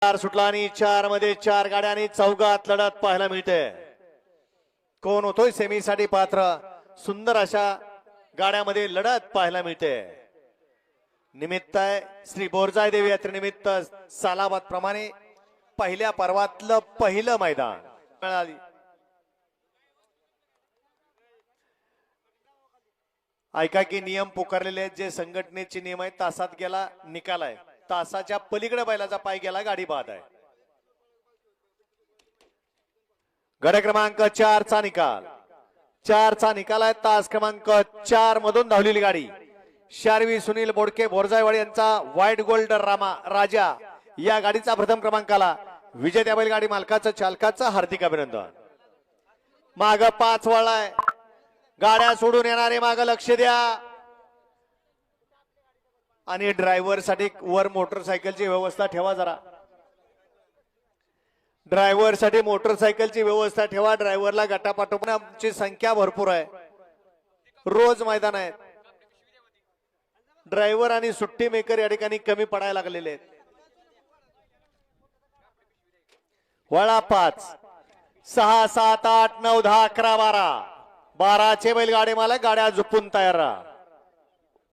चार सुटला आणि 4 मध्ये 4 गाड्या आणि चौघात लढत पाहायला मिळते. कोण होतोय सेमीसाठी पात्र? सुंदर अशा गाड्यामध्ये लढत पाहायला मिळते. निमित्त आहे श्री बोरजाई देवी यात्रेनिमित्त सालाबाद प्रमाणे पहिल्या पर्वातलं पहिलं मैदान मिळाली. ऐका की नियम पुकारलेले आहेत, जे संघटनेचे नियम आहेत. तासात गेला निकाल आहे, तासाच्या पलीकडे बैलाचा पाय गेला गाडी बाद आहे. गड क्रमांक 4 चा निकाल, 4 चा निकाल आहे. तास क्रमांक 4 मधून धावलेली गाडी शारवी सुनील बोडके बोरजाईवाडी यांचा व्हाईट गोल्ड रामा राजा या गाडीचा प्रथम क्रमांकाला विजेत्या बैलगाडी मालकाचं चालकाचं हार्दिक अभिनंदन. माग 5 वळाय, गाड्या सोडून येणारे माग लक्ष द्या. आणि ड्रायव्हर साठी वर मोटरसायकलची व्यवस्था ठेवा जरा. ड्रायव्हर साठी मोटरसायकलची व्यवस्था ठेवा. ड्रायव्हरला गटापाठोपणाची संख्या भरपूर आहे, रोज मैदान आहेत. ड्रायव्हर आणि सुट्टी मेकर या ठिकाणी कमी पडायला लागलेले आहेत. वळा 5 6 7 8 9 10 11 12 12चे बैलगाडी मालक गाड्या झुपून तयार राहा.